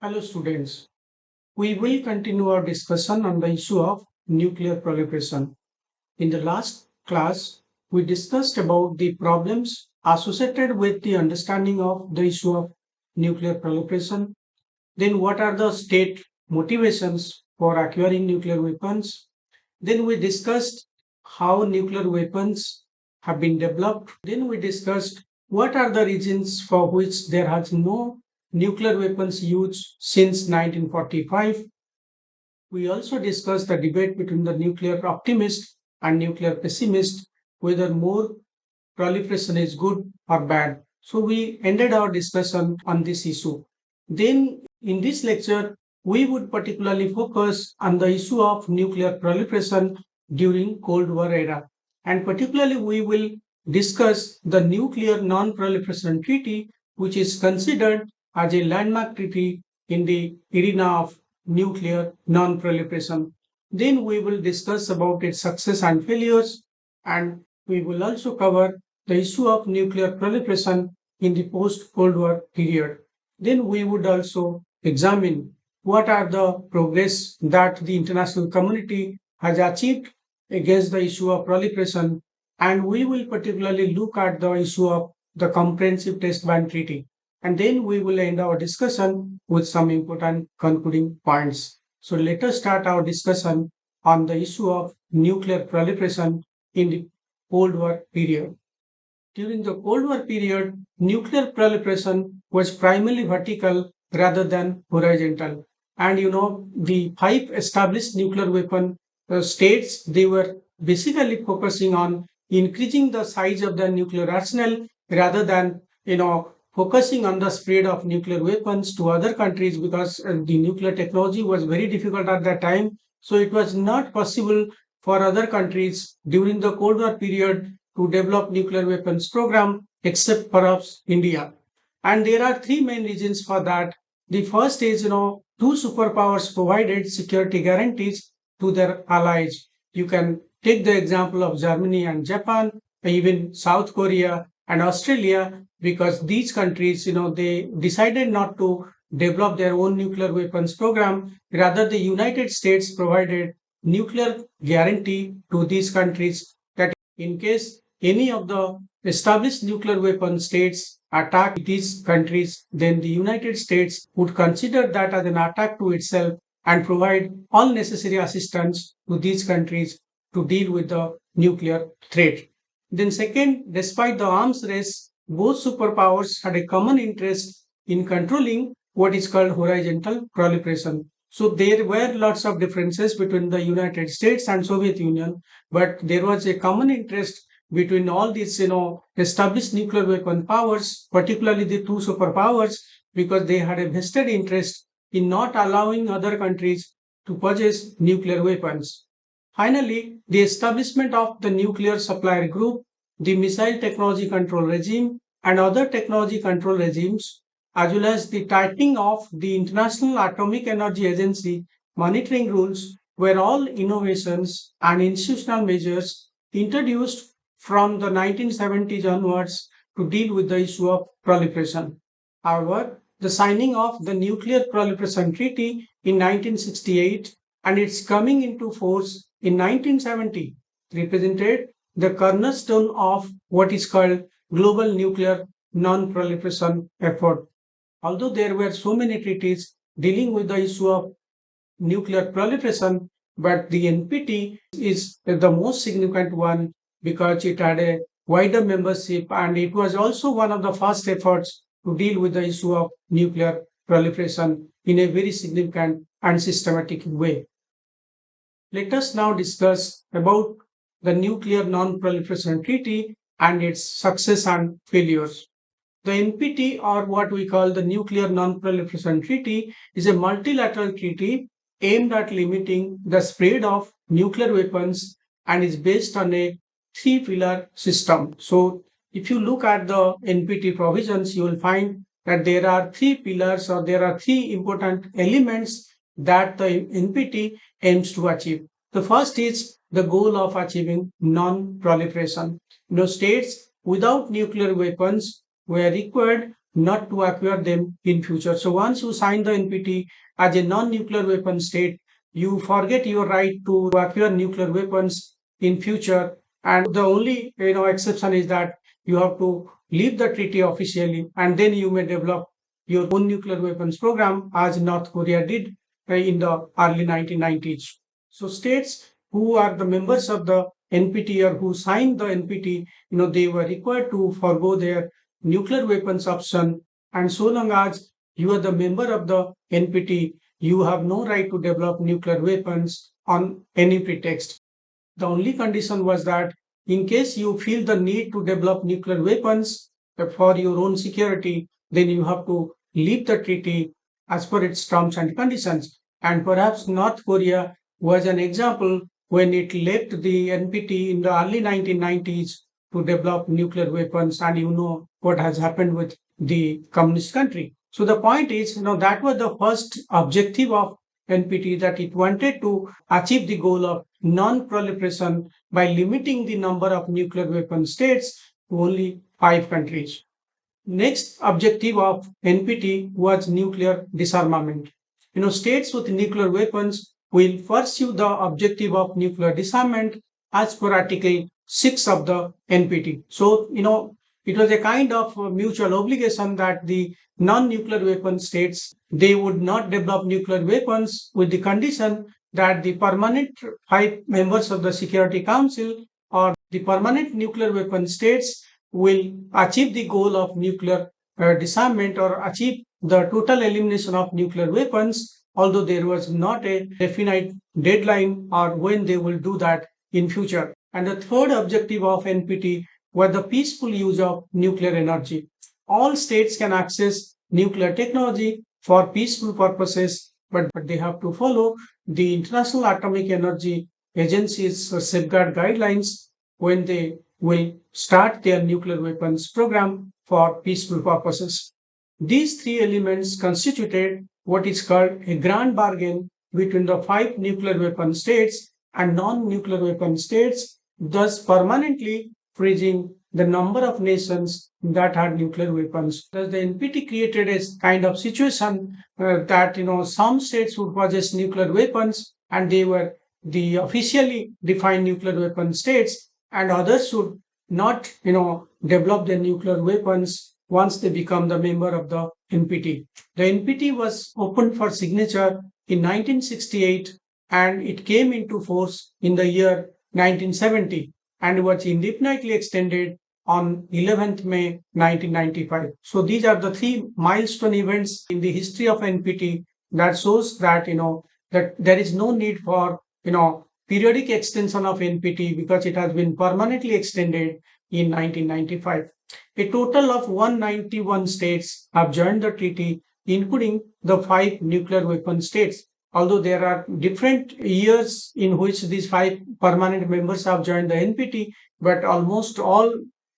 Hello students, we will continue our discussion on the issue of nuclear proliferation. In the last class, we discussed about the problems associated with the understanding of the issue of nuclear proliferation. Then what are the state motivations for acquiring nuclear weapons? Then we discussed how nuclear weapons have been developed. Then we discussed what are the reasons for which there has no nuclear weapons used since 1945. We also discussed the debate between the nuclear optimist and nuclear pessimist, whether more proliferation is good or bad. So we ended our discussion on this issue. Then in this lecture, we would particularly focus on the issue of nuclear proliferation during Cold War era. And particularly we will discuss the Nuclear Non-Proliferation Treaty, which is considered as a landmark treaty in the arena of nuclear non-proliferation. Then we will discuss about its success and failures, and we will also cover the issue of nuclear proliferation in the post-Cold War period. Then we would also examine what are the progress that the international community has achieved against the issue of proliferation, and we will particularly look at the issue of the Comprehensive Test Ban Treaty. And then we will end our discussion with some important concluding points. So let us start our discussion on the issue of nuclear proliferation in the Cold War period. During the Cold War period, nuclear proliferation was primarily vertical rather than horizontal. And the five established nuclear weapon states, they were basically focusing on increasing the size of the nuclear arsenal rather than, focusing on the spread of nuclear weapons to other countries, because the nuclear technology was very difficult at that time. So it was not possible for other countries during the Cold War period to develop nuclear weapons program, except perhaps India. And there are three main reasons for that. The first is, two superpowers provided security guarantees to their allies. You can take the example of Germany and Japan, even South Korea and Australia, because these countries, they decided not to develop their own nuclear weapons program. Rather, the United States provided nuclear guarantee to these countries that in case any of the established nuclear weapon states attack these countries, then the United States would consider that as an attack to itself and provide all necessary assistance to these countries to deal with the nuclear threat. Then, second, despite the arms race, both superpowers had a common interest in controlling what is called horizontal proliferation. So there were lots of differences between the United States and Soviet Union, but there was a common interest between all these, established nuclear weapon powers, particularly the two superpowers, because they had a vested interest in not allowing other countries to possess nuclear weapons. Finally, the establishment of the nuclear supplier group, the missile technology control regime, and other technology control regimes, as well as the tightening of the International Atomic Energy Agency monitoring rules, were all innovations and institutional measures introduced from the 1970s onwards to deal with the issue of proliferation. However, the signing of the Nuclear Proliferation Treaty in 1968 and its coming into force in 1970 represented the cornerstone of what is called global nuclear non-proliferation effort. Although there were so many treaties dealing with the issue of nuclear proliferation, but the NPT is the most significant one because it had a wider membership, and it was also one of the first efforts to deal with the issue of nuclear proliferation in a very significant and systematic way. Let us now discuss about the Nuclear Non-Proliferation Treaty and its success and failures. The NPT, or what we call the Nuclear Non-Proliferation Treaty, is a multilateral treaty aimed at limiting the spread of nuclear weapons and is based on a three-pillar system. So, if you look at the NPT provisions, you will find that there are three pillars, or there are three important elements that the NPT aims to achieve. The first is the goal of achieving non-proliferation. States without nuclear weapons were required not to acquire them in future. So once you sign the NPT as a non-nuclear weapon state, you forget your right to acquire nuclear weapons in future. And the only exception is that you have to leave the treaty officially, and then you may develop your own nuclear weapons program, as North Korea did in the early 1990s. So states who are the members of the NPT or who signed the NPT, they were required to forgo their nuclear weapons option. And so long as you are the member of the NPT, you have no right to develop nuclear weapons on any pretext. The only condition was that in case you feel the need to develop nuclear weapons for your own security, then you have to leave the treaty as per its terms and conditions. And perhaps North Korea was an example when it left the NPT in the early 1990s to develop nuclear weapons. And you know what has happened with the communist country. So the point is, that was the first objective of NPT, that it wanted to achieve the goal of non-proliferation by limiting the number of nuclear weapon states to only 5 countries. Next objective of NPT was nuclear disarmament. States with nuclear weapons will pursue the objective of nuclear disarmament as per Article 6 of the NPT. So, it was a kind of mutual obligation that the non-nuclear weapon states, they would not develop nuclear weapons with the condition that the permanent 5 members of the Security Council or the permanent nuclear weapon states will achieve the goal of nuclear disarmament or achieve the total elimination of nuclear weapons, although there was not a definite deadline or when they will do that in future. And the third objective of NPT was the peaceful use of nuclear energy. All states can access nuclear technology for peaceful purposes, but they have to follow the International Atomic Energy Agency's safeguard guidelines when they will start their nuclear weapons program for peaceful purposes. These 3 elements constituted what is called a grand bargain between the 5 nuclear weapon states and non-nuclear weapon states, thus permanently freezing the number of nations that had nuclear weapons. Thus, the NPT created a kind of situation that some states would possess nuclear weapons and they were the officially defined nuclear weapon states, and others should not develop their nuclear weapons once they become the member of the NPT. The NPT was opened for signature in 1968 and it came into force in the year 1970 and was indefinitely extended on 11th May 1995. So these are the 3 milestone events in the history of NPT that shows that that there is no need for periodic extension of NPT because it has been permanently extended in 1995. A total of 191 states have joined the treaty, including the 5 nuclear weapon states. Although there are different years in which these 5 permanent members have joined the NPT, but almost all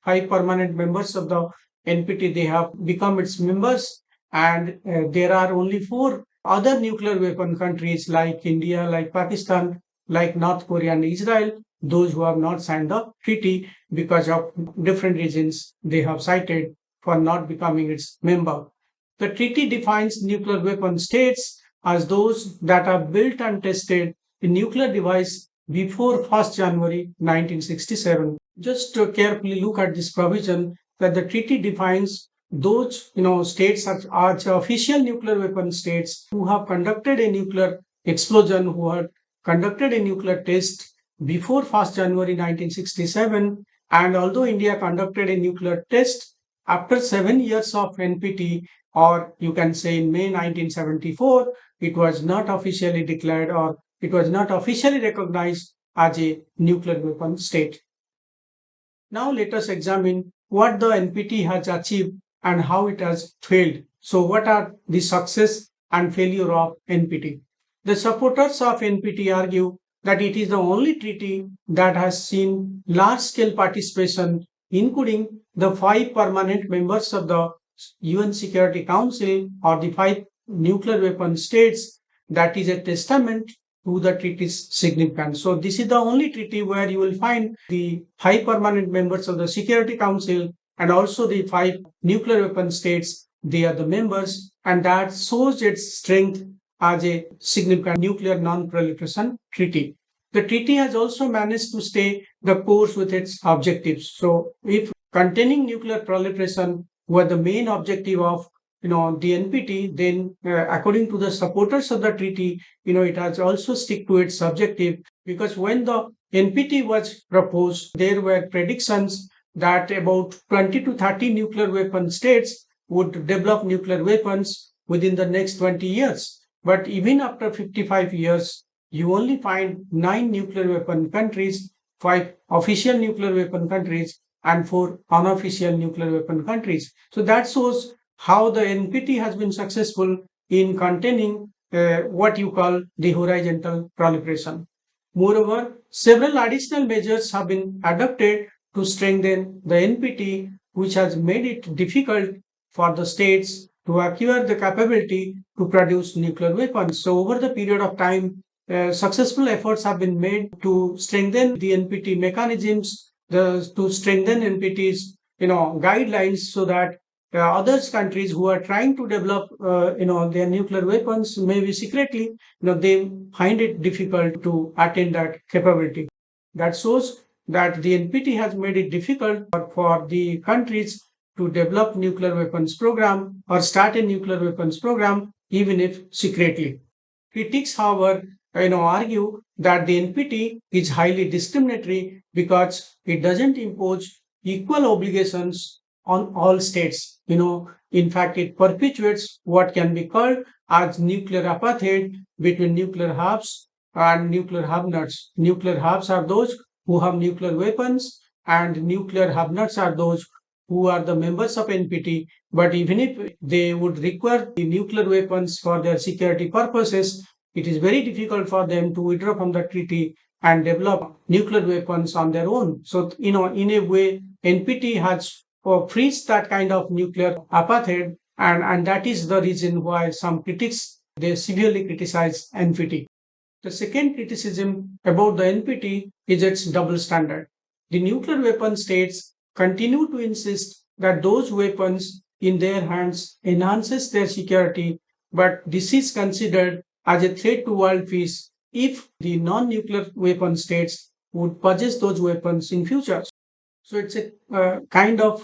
5 permanent members of the NPT, they have become its members, and there are only 4 other nuclear weapon countries like India, like Pakistan, like North Korea and Israel, those who have not signed the treaty because of different reasons they have cited for not becoming its member. The treaty defines nuclear weapon states as those that have built and tested a nuclear device before 1st January 1967. Just to carefully look at this provision that the treaty defines those states such as official nuclear weapon states who have conducted a nuclear explosion, who have conducted a nuclear test before 1st January 1967, and although India conducted a nuclear test after 7 years of NPT, or you can say in May 1974, it was not officially declared or it was not officially recognized as a nuclear weapon state. Now let us examine what the NPT has achieved and how it has failed. So what are the success and failure of NPT? The supporters of NPT argue that it is the only treaty that has seen large-scale participation, including the 5 permanent members of the UN Security Council or the 5 nuclear weapon states. That is a testament to the treaty's significance. So this is the only treaty where you will find the 5 permanent members of the Security Council and also the five nuclear weapon states, they are the members, and that shows its strength as a significant nuclear non-proliferation treaty. The treaty has also managed to stay the course with its objectives. So if containing nuclear proliferation were the main objective of the NPT, then according to the supporters of the treaty, it has also stick to its objective, because when the NPT was proposed, there were predictions that about 20 to 30 nuclear weapon states would develop nuclear weapons within the next 20 years. But even after 55 years, you only find 9 nuclear weapon countries, 5 official nuclear weapon countries, and 4 unofficial nuclear weapon countries. So that shows how the NPT has been successful in containing what you call the horizontal proliferation. Moreover, several additional measures have been adopted to strengthen the NPT, which has made it difficult for the states to acquire the capability to produce nuclear weapons. So, over the period of time, successful efforts have been made to strengthen the NPT mechanisms, to strengthen NPT's guidelines, so that other countries who are trying to develop their nuclear weapons, maybe secretly, they find it difficult to attain that capability. That shows that the NPT has made it difficult for the countries to develop nuclear weapons program or start a nuclear weapons program, even if secretly. Critics, however, argue that the NPT is highly discriminatory because it doesn't impose equal obligations on all states. In fact, it perpetuates what can be called as nuclear apartheid between nuclear hubs and nuclear hub nuts. Nuclear hubs are those who have nuclear weapons, and nuclear hub nuts are those who are the members of NPT. But even if they would require the nuclear weapons for their security purposes, it is very difficult for them to withdraw from the treaty and develop nuclear weapons on their own. So, in a way, NPT has freeze that kind of nuclear apartheid, and that is the reason why some critics, they severely criticize NPT. The second criticism about the NPT is its double standard. The nuclear weapon states continue to insist that those weapons in their hands enhances their security, but this is considered as a threat to world peace if the non-nuclear weapon states would possess those weapons in future. So it's a kind of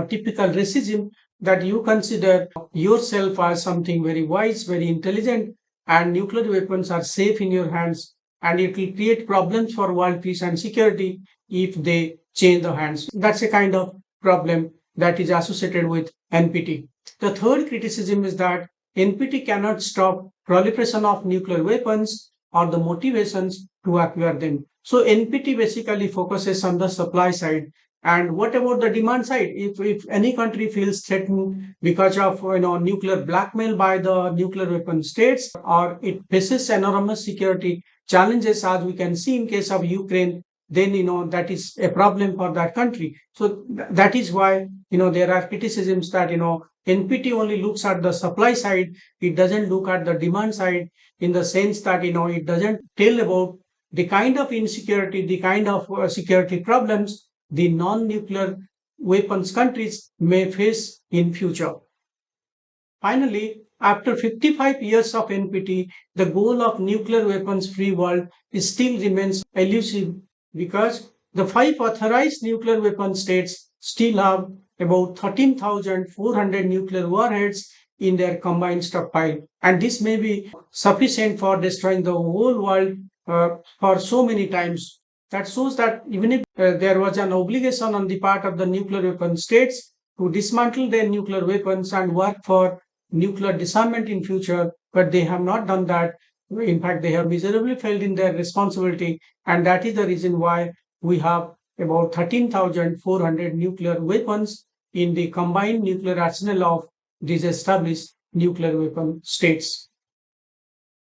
typical racism, that you consider yourself as something very wise, very intelligent, and nuclear weapons are safe in your hands, and it will create problems for world peace and security if they change the hands. That's a kind of problem that is associated with NPT. The third criticism is that NPT cannot stop proliferation of nuclear weapons or the motivations to acquire them. So NPT basically focuses on the supply side. And what about the demand side? If any country feels threatened because of nuclear blackmail by the nuclear weapon states, or it faces enormous security challenges, as we can see in case of Ukraine, then that is a problem for that country. So that is why there are criticisms that NPT only looks at the supply side; it doesn't look at the demand side, in the sense that it doesn't tell about the kind of insecurity, the kind of security problems the non-nuclear weapons countries may face in future. Finally, after 55 years of NPT, the goal of nuclear weapons free world still remains elusive, because the 5 authorized nuclear weapon states still have about 13,400 nuclear warheads in their combined stockpile. And this may be sufficient for destroying the whole world for so many times. That shows that even if there was an obligation on the part of the nuclear weapon states to dismantle their nuclear weapons and work for nuclear disarmament in future, but they have not done that. In fact, they have miserably failed in their responsibility, and that is the reason why we have about 13,400 nuclear weapons in the combined nuclear arsenal of these established nuclear weapon states.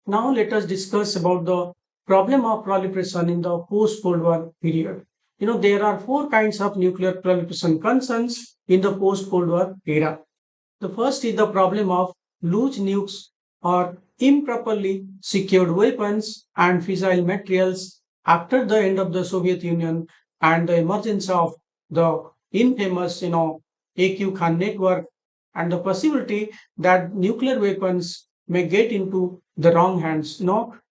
Now let us discuss about the problem of proliferation in the post-Cold War period. There are 4 kinds of nuclear proliferation concerns in the post-Cold War era. The first is the problem of loose nukes or improperly secured weapons and fissile materials after the end of the Soviet Union and the emergence of the infamous, AQ Khan network and the possibility that nuclear weapons may get into the wrong hands.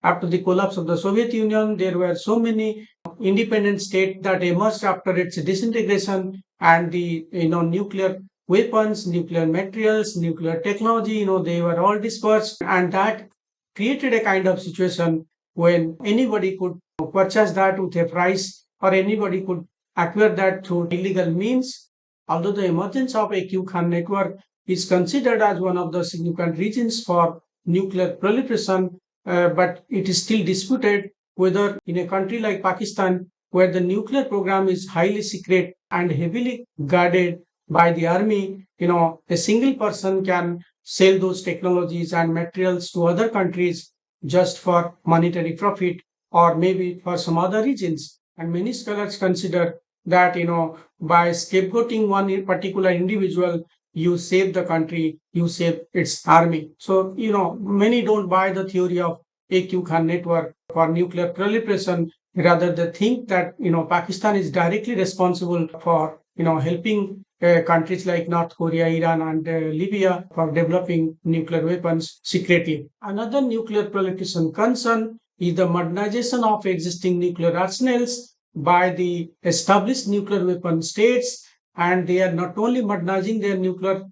After the collapse of the Soviet Union, there were so many independent states that emerged after its disintegration, and the nuclear weapons, nuclear materials, nuclear technology, they were all dispersed, and that created a kind of situation when anybody could purchase that with a price, or anybody could acquire that through illegal means. Although the emergence of a Q Khan network is considered as one of the significant reasons for nuclear proliferation, but it is still disputed whether in a country like Pakistan, where the nuclear program is highly secret and heavily guarded by the army, a single person can sell those technologies and materials to other countries just for monetary profit, or maybe for some other reasons. And many scholars consider that, by scapegoating one particular individual, you save the country, you save its army. So, many don't buy the theory of AQ Khan network for nuclear proliferation. Rather, they think that, Pakistan is directly responsible for, helping countries like North Korea, Iran, and Libya for developing nuclear weapons secretly. Another nuclear proliferation concern is the modernization of existing nuclear arsenals by the established nuclear weapon states, and they are not only modernizing their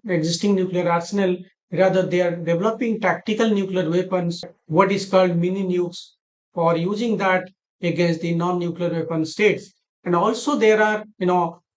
existing nuclear arsenal, rather they are developing tactical nuclear weapons, what is called mini nukes, for using that against the non-nuclear weapon states. And also there are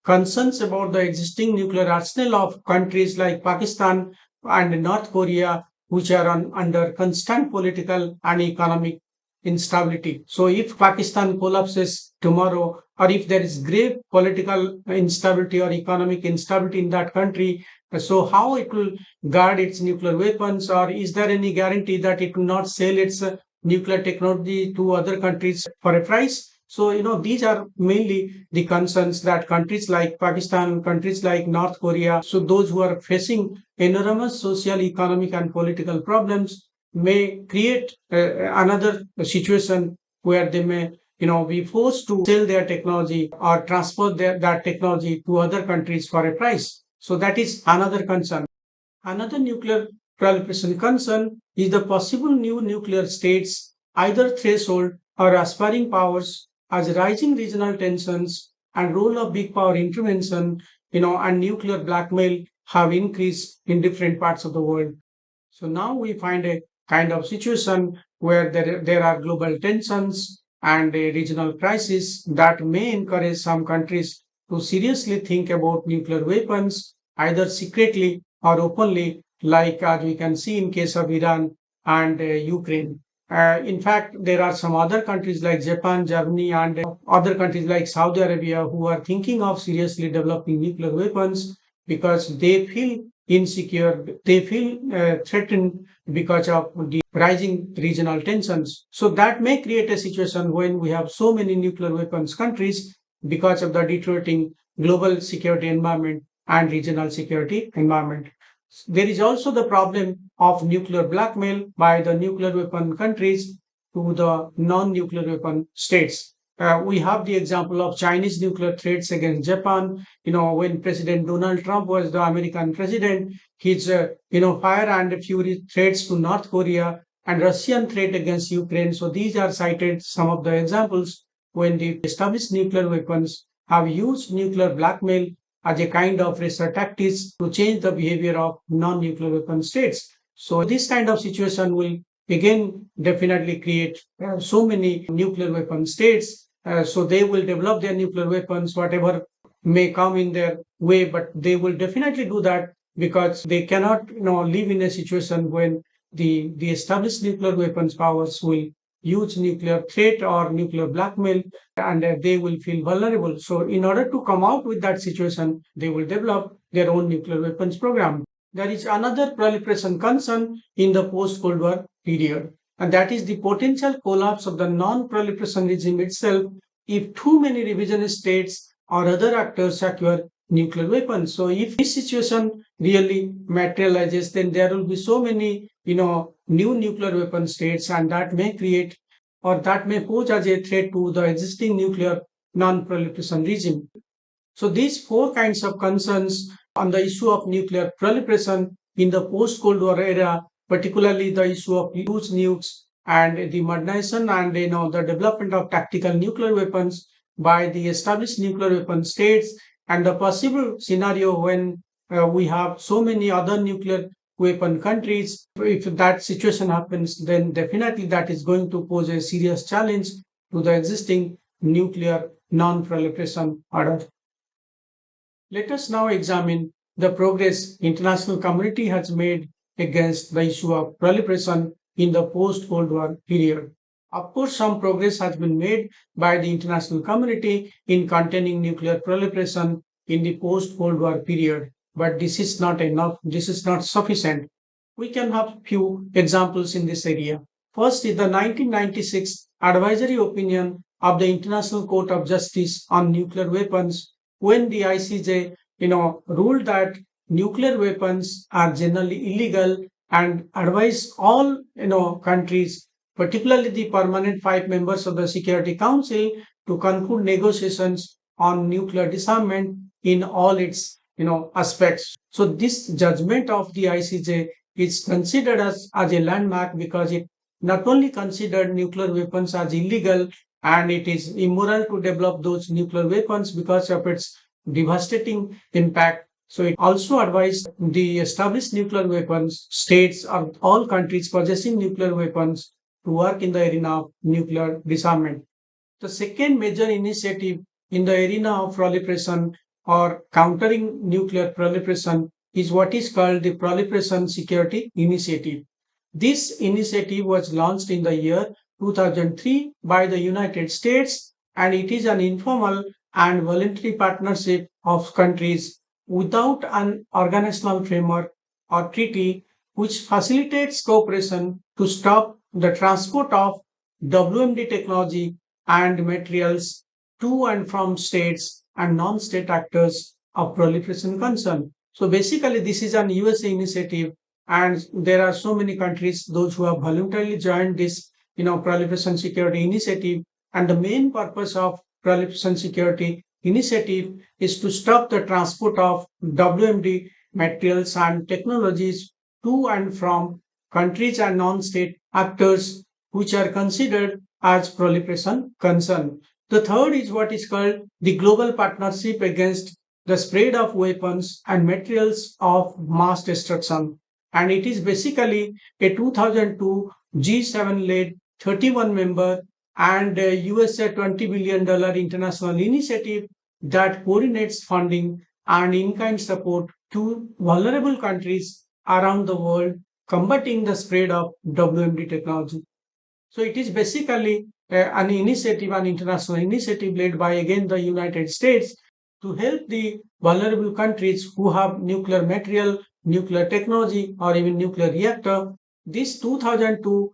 concerns about the existing nuclear arsenal of countries like Pakistan and North Korea, which are under constant political and economic instability. So if Pakistan collapses tomorrow, or if there is grave political instability or economic instability in that country, so how it will guard its nuclear weapons, or is there any guarantee that it will not sell its nuclear technology to other countries for a price? So, these are mainly the concerns that countries like Pakistan, countries like North Korea, so those who are facing enormous social, economic, and political problems, may create another situation where they may be forced to sell their technology or transfer that technology to other countries for a price. So that is another concern. Another nuclear proliferation concern is the possible new nuclear states, either threshold or aspiring powers, as rising regional tensions and role of big power intervention, and nuclear blackmail have increased in different parts of the world. So now we find a kind of situation where there are global tensions and a regional crisis that may encourage some countries to seriously think about nuclear weapons, either secretly or openly, like as we can see in case of Iran and Ukraine. In fact, there are some other countries like Japan, Germany, and other countries like Saudi Arabia who are thinking of seriously developing nuclear weapons because they feel insecure, they feel threatened because of the rising regional tensions. So that may create a situation when we have so many nuclear weapons countries because of the deteriorating global security environment and regional security environment. There is also the problem of nuclear blackmail by the nuclear weapon countries to the non-nuclear weapon states. We have the example of Chinese nuclear threats against Japan. When President Donald Trump was the American president, his, fire and fury threats to North Korea and Russian threat against Ukraine. So these are cited some of the examples when the established nuclear weapons have used nuclear blackmail as a kind of pressure tactics to change the behavior of non-nuclear weapon states. So this kind of situation will again definitely create so many nuclear weapon states. So they will develop their nuclear weapons, whatever may come in their way, but they will definitely do that because they cannot, live in a situation when the established nuclear weapons powers will use nuclear threat or nuclear blackmail, and they will feel vulnerable. So in order to come out with that situation, they will develop their own nuclear weapons program. There is another proliferation concern in the post-Cold War period, and that is the potential collapse of the non-proliferation regime itself if too many revisionist states or other actors acquire nuclear weapons. So if this situation really materializes, then there will be so many, new nuclear weapon states, and that may create or that may pose as a threat to the existing nuclear non-proliferation regime. So these four kinds of concerns on the issue of nuclear proliferation in the post-Cold War era, particularly the issue of loose nukes and the modernization and the development of tactical nuclear weapons by the established nuclear weapon states, and the possible scenario when we have so many other nuclear weapon countries. If that situation happens, then definitely that is going to pose a serious challenge to the existing nuclear non-proliferation order. Let us now examine the progress international community has made against the issue of proliferation in the post-Cold War period. Of course, some progress has been made by the international community in containing nuclear proliferation in the post-Cold War period, but this is not enough. This is not sufficient. We can have few examples in this area. First is the 1996 advisory opinion of the International Court of Justice on nuclear weapons, when the ICJ, ruled that nuclear weapons are generally illegal and advised all, countries, particularly the permanent five members of the Security Council, to conclude negotiations on nuclear disarmament in all its, aspects. So this judgment of the ICJ is considered as a landmark because it not only considered nuclear weapons as illegal, and it is immoral to develop those nuclear weapons because of its devastating impact. So it also advised the established nuclear weapons states of all countries possessing nuclear weapons to work in the arena of nuclear disarmament. The second major initiative in the arena of proliferation or countering nuclear proliferation is what is called the Proliferation Security Initiative. This initiative was launched in the year 2003 by the United States, and it is an informal and voluntary partnership of countries without an organizational framework or treaty, which facilitates cooperation to stop the transport of WMD technology and materials to and from states and non-state actors of proliferation concern. So basically, this is an USA initiative, and there are so many countries, those who have voluntarily joined this, proliferation security initiative. And the main purpose of proliferation security initiative is to stop the transport of WMD materials and technologies to and from countries and non-state actors which are considered as proliferation concern. The third is what is called the Global Partnership Against the Spread of Weapons and Materials of Mass Destruction. And it is basically a 2002 G7 led 31 member and USA $20 billion international initiative that coordinates funding and in-kind support to vulnerable countries around the world combating the spread of WMD technology. So it is basically an initiative, an international initiative led by again the United States to help the vulnerable countries who have nuclear material, nuclear technology, or even nuclear reactor. This 2002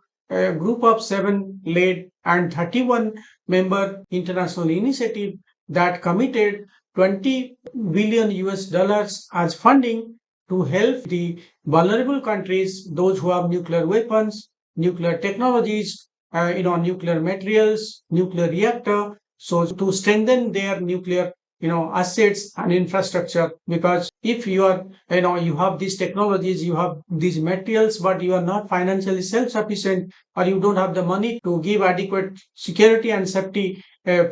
group of seven led and 31 member international initiative that committed 20 billion US dollars as funding to help the vulnerable countries, those who have nuclear weapons, nuclear technologies, nuclear materials, nuclear reactor, so to strengthen their nuclear, assets and infrastructure. Because if you are, you have these technologies, you have these materials, but you are not financially self-sufficient, or you don't have the money to give adequate security and safety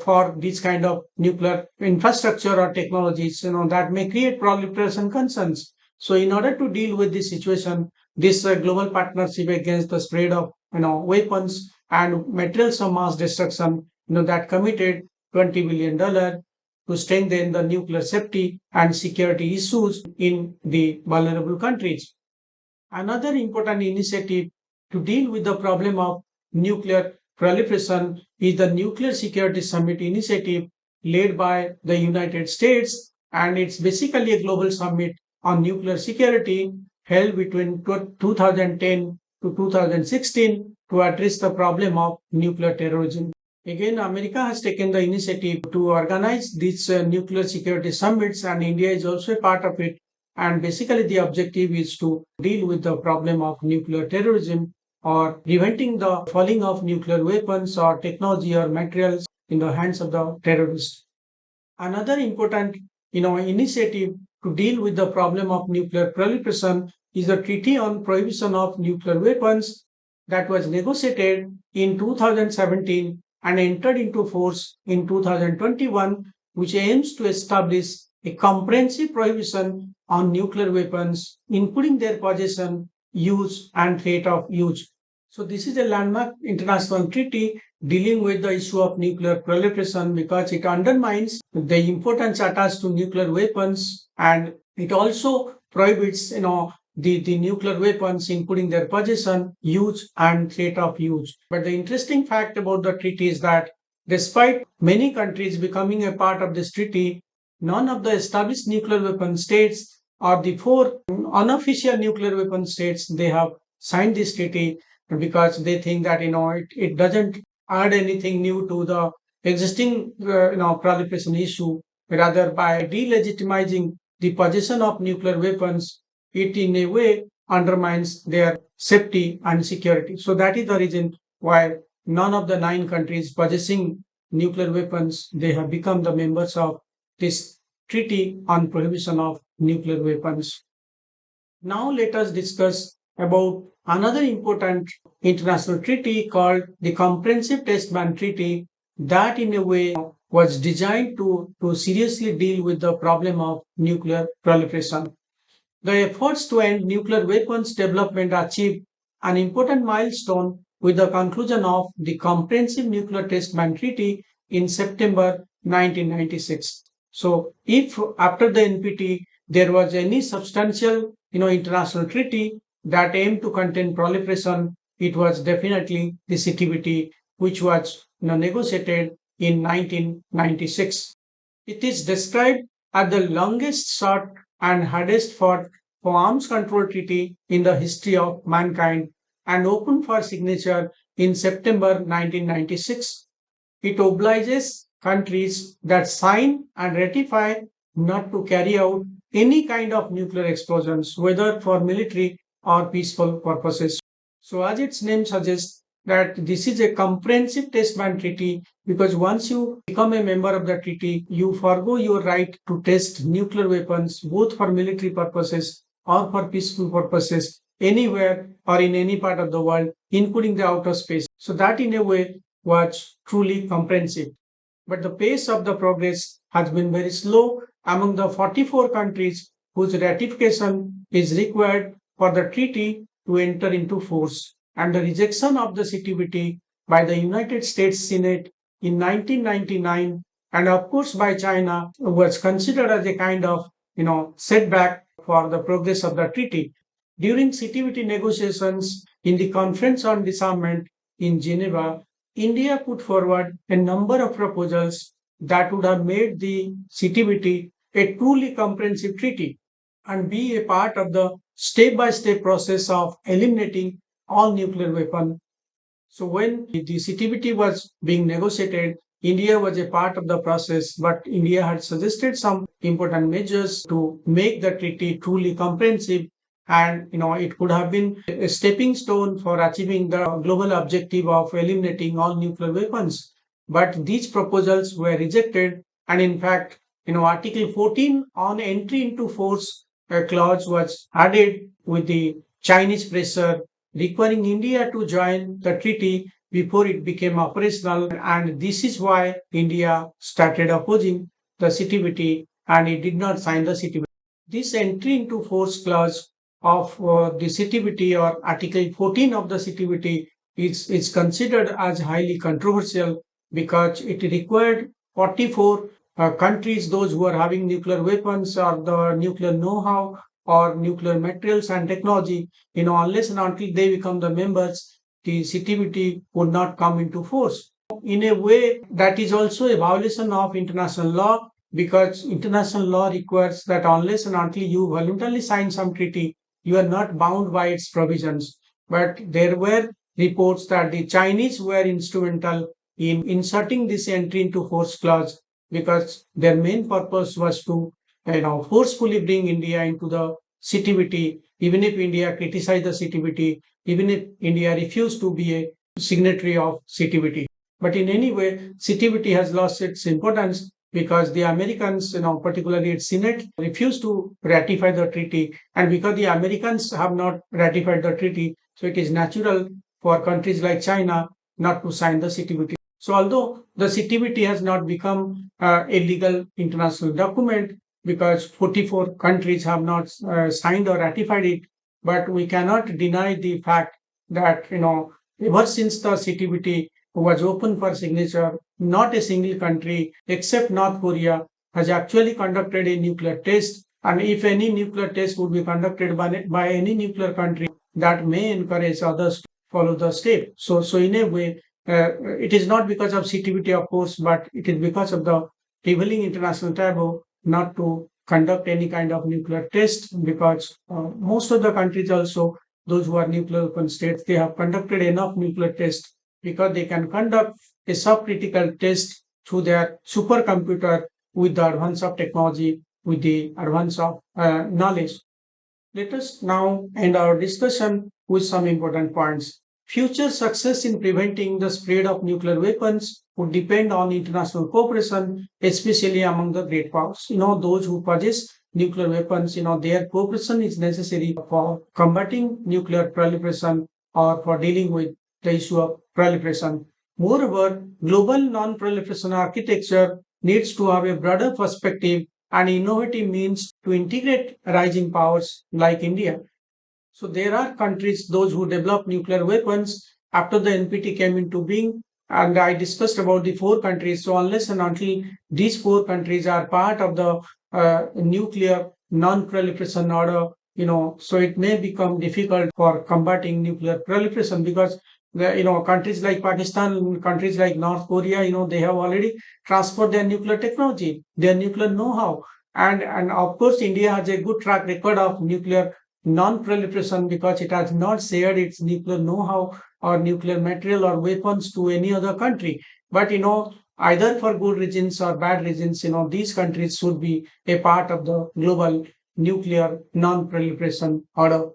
for this kind of nuclear infrastructure or technologies, that may create proliferation concerns. So in order to deal with this situation, this global partnership against the spread of weapons and materials of mass destruction, that committed $20 billion to strengthen the nuclear safety and security issues in the vulnerable countries. Another important initiative to deal with the problem of nuclear proliferation is the Nuclear Security Summit initiative led by the United States, and it's basically a global summit on nuclear security held between 2010 to 2016 to address the problem of nuclear terrorism. Again, America has taken the initiative to organize these nuclear security summits, and India is also a part of it. And basically, the objective is to deal with the problem of nuclear terrorism or preventing the falling of nuclear weapons or technology or materials in the hands of the terrorists. Another important, initiative to deal with the problem of nuclear proliferation is the Treaty on Prohibition of Nuclear Weapons that was negotiated in 2017 and entered into force in 2021, which aims to establish a comprehensive prohibition on nuclear weapons, including their possession, use, and threat of use. So, this is a landmark international treaty dealing with the issue of nuclear proliferation because it undermines the importance attached to nuclear weapons, and it also prohibits the nuclear weapons, including their possession, use, and threat of use. But the interesting fact about the treaty is that despite many countries becoming a part of this treaty, none of the established nuclear weapon states or the four unofficial nuclear weapon states, they have signed this treaty because they think that it doesn't add anything new to the existing proliferation issue. Rather, by delegitimizing the possession of nuclear weapons, it in a way undermines their safety and security. So that is the reason why none of the 9 countries possessing nuclear weapons, they have become the members of this treaty on prohibition of nuclear weapons. Now let us discuss about another important international treaty called the Comprehensive Test Ban Treaty that in a way was designed to seriously deal with the problem of nuclear proliferation. The efforts to end nuclear weapons development achieved an important milestone with the conclusion of the Comprehensive Nuclear Test Ban Treaty in September 1996. So, if after the NPT there was any substantial international treaty that aimed to contain proliferation, it was definitely the CTBT, which was negotiated in 1996. It is described as the longest sought and hardest fought for arms control treaty in the history of mankind and opened for signature in September 1996. It obliges countries that sign and ratify not to carry out any kind of nuclear explosions, whether for military or peaceful purposes. So, as its name suggests, that this is a comprehensive test ban treaty because once you become a member of the treaty, you forgo your right to test nuclear weapons both for military purposes or for peaceful purposes anywhere or in any part of the world, including the outer space. So, that in a way was truly comprehensive. But the pace of the progress has been very slow among the 44 countries whose ratification is required for the treaty to enter into force, and the rejection of the CTBT by the United States Senate in 1999 and of course by China was considered as a kind of setback for the progress of the treaty. During CTBT negotiations in the Conference on Disarmament in Geneva, India put forward a number of proposals that would have made the CTBT a truly comprehensive treaty and be a part of the step-by-step process of eliminating all nuclear weapons. So when the CTBT was being negotiated, India was a part of the process, but India had suggested some important measures to make the treaty truly comprehensive, and it could have been a stepping stone for achieving the global objective of eliminating all nuclear weapons. But these proposals were rejected, and in fact, Article 14 on entry into force clause was added with the Chinese pressure requiring India to join the treaty before it became operational. And this is why India started opposing the CTBT and it did not sign the CTBT. This entry into force clause of the CTBT or Article 14 of the CTBT is considered as highly controversial because it required 44 countries, those who are having nuclear weapons or the nuclear know-how or nuclear materials and technology, unless and until they become the members, the CTBT would not come into force. In a way, that is also a violation of international law because international law requires that unless and until you voluntarily sign some treaty, you are not bound by its provisions. But there were reports that the Chinese were instrumental in inserting this entry into force clause because their main purpose was to forcefully bring India into the CTBT, even if India criticized the CTBT, even if India refused to be a signatory of CTBT. But in any way, CTBT has lost its importance because the Americans, particularly its Senate, refused to ratify the treaty. And because the Americans have not ratified the treaty, so it is natural for countries like China not to sign the CTBT. So although the CTBT has not become a legal international document because 44 countries have not signed or ratified it, but we cannot deny the fact that, ever since the CTBT was open for signature, not a single country except North Korea has actually conducted a nuclear test. And if any nuclear test would be conducted by any nuclear country, that may encourage others to follow the step. So in a way, it is not because of CTBT, of course, but it is because of the prevailing international taboo not to conduct any kind of nuclear test because most of the countries also, those who are nuclear weapon states, they have conducted enough nuclear tests because they can conduct a subcritical test through their supercomputer with the advance of technology, with the advance of knowledge. Let us now end our discussion with some important points. Future success in preventing the spread of nuclear weapons would depend on international cooperation, especially among the great powers. Those who possess nuclear weapons, their cooperation is necessary for combating nuclear proliferation or for dealing with the issue of proliferation. Moreover, global non-proliferation architecture needs to have a broader perspective and innovative means to integrate rising powers like India. So there are countries, those who develop nuclear weapons after the NPT came into being, and I discussed about the four countries. So unless and until these four countries are part of the nuclear non-proliferation order, so it may become difficult for combating nuclear proliferation because countries like Pakistan, countries like North Korea, they have already transferred their nuclear technology, their nuclear know-how, and of course India has a good track record of nuclear non-proliferation because it has not shared its nuclear know-how or nuclear material or weapons to any other country. But either for good reasons or bad reasons, these countries should be a part of the global nuclear non-proliferation order.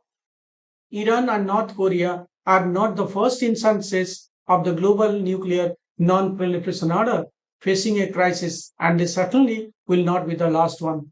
Iran and North Korea are not the first instances of the global nuclear non-proliferation order facing a crisis, and they certainly will not be the last one.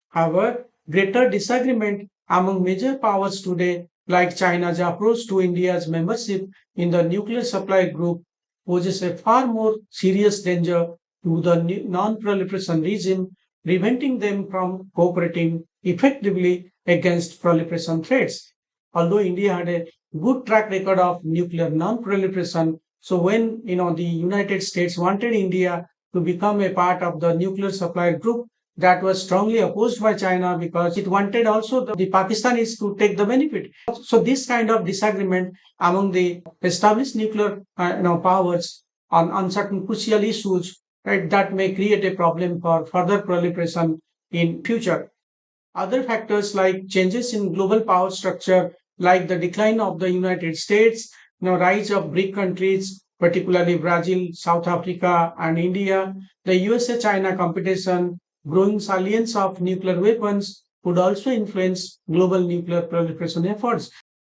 However, greater disagreement among major powers today, like China's approach to India's membership in the nuclear supply group, poses a far more serious danger to the non-proliferation regime, preventing them from cooperating effectively against proliferation threats. Although India had a good track record of nuclear non-proliferation, so when the United States wanted India to become a part of the nuclear supply group, that was strongly opposed by China because it wanted also the Pakistanis to take the benefit. So this kind of disagreement among the established nuclear powers on certain crucial issues, right, that may create a problem for further proliferation in future. Other factors like changes in global power structure, like the decline of the United States, rise of BRIC countries, particularly Brazil, South Africa, and India, the USA-China competition, growing salience of nuclear weapons could also influence global nuclear proliferation efforts.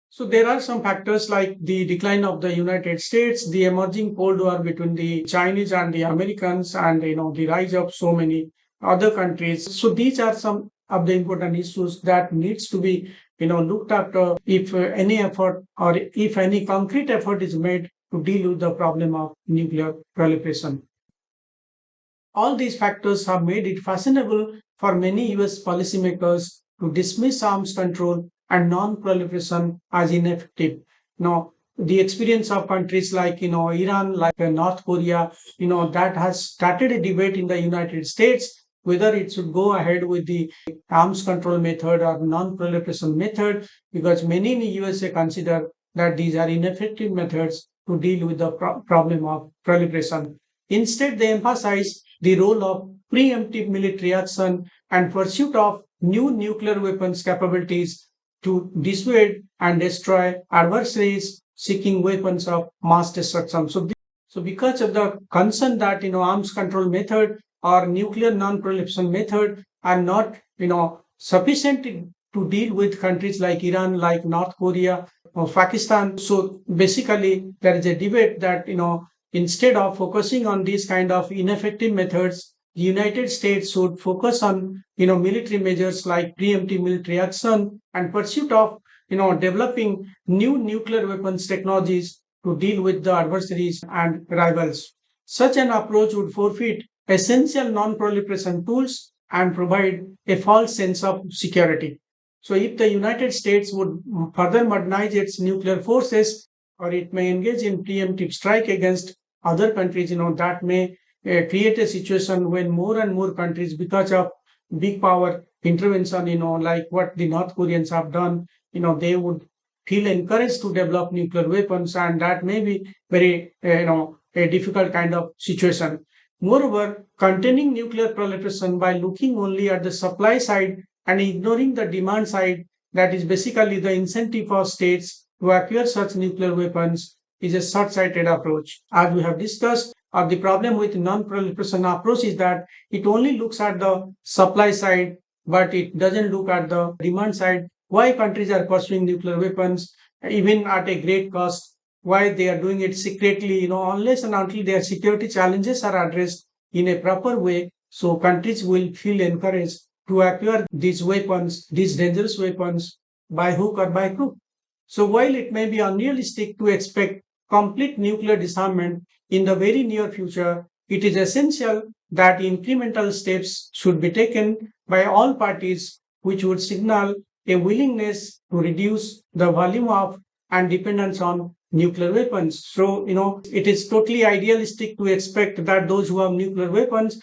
So there are some factors like the decline of the United States, the emerging Cold War between the Chinese and the Americans, and the rise of so many other countries. So these are some of the important issues that needs to be looked after if any effort or if any concrete effort is made to deal with the problem of nuclear proliferation. All these factors have made it fashionable for many US policymakers to dismiss arms control and non-proliferation as ineffective. Now, the experience of countries like Iran, like North Korea, that has started a debate in the United States whether it should go ahead with the arms control method or non-proliferation method because many in the USA consider that these are ineffective methods to deal with the problem of proliferation. Instead, they emphasize the role of preemptive military action and pursuit of new nuclear weapons capabilities to dissuade and destroy adversaries seeking weapons of mass destruction. So because of the concern that arms control method or nuclear non-proliferation method are not sufficient to deal with countries like Iran, like North Korea or Pakistan. So basically, there is a debate that instead of focusing on these kind of ineffective methods the United States should focus on, military measures like preemptive military action and pursuit of, developing new nuclear weapons technologies to deal with the adversaries and rivals. Such an approach would forfeit essential non-proliferation tools and provide a false sense of security. So, if the United States would further modernize its nuclear forces, or it may engage in preemptive strike against other countries, that may create a situation when more and more countries, because of big power intervention, like what the North Koreans have done, they would feel encouraged to develop nuclear weapons, and that may be very, a difficult kind of situation. Moreover, containing nuclear proliferation by looking only at the supply side and ignoring the demand side, that is basically the incentive for states to acquire such nuclear weapons, is a short-sighted approach. As we have discussed, the problem with non-proliferation approach is that it only looks at the supply side, but it doesn't look at the demand side. Why countries are pursuing nuclear weapons, even at a great cost? Why they are doing it secretly? Unless and until their security challenges are addressed in a proper way, so countries will feel encouraged to acquire these weapons, these dangerous weapons, by hook or by crook. So while it may be unrealistic to expect complete nuclear disarmament in the very near future, it is essential that incremental steps should be taken by all parties, which would signal a willingness to reduce the volume of and dependence on nuclear weapons. So, it is totally idealistic to expect that those who have nuclear weapons,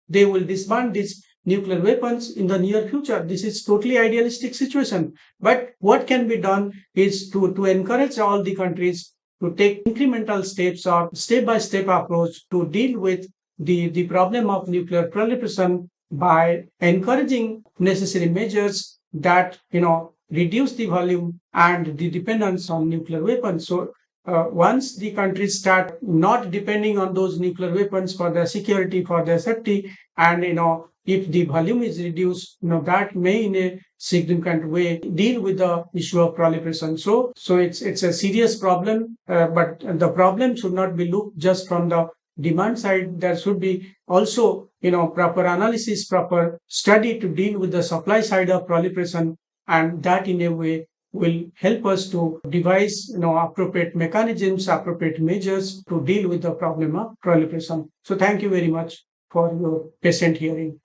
they will disband these nuclear weapons in the near future. This is totally idealistic situation. But what can be done is to encourage all the countries to take incremental steps or step-by-step approach to deal with the problem of nuclear proliferation by encouraging necessary measures that, reduce the volume and the dependence on nuclear weapons. So once the countries start not depending on those nuclear weapons for their security, for their safety, and if the volume is reduced, that may in a significant way deal with the issue of proliferation. So it's a serious problem, but the problem should not be looked just from the demand side. There should be also, proper analysis, proper study to deal with the supply side of proliferation, and that in a way will help us to devise, appropriate mechanisms, appropriate measures to deal with the problem of proliferation. So thank you very much for your patient hearing.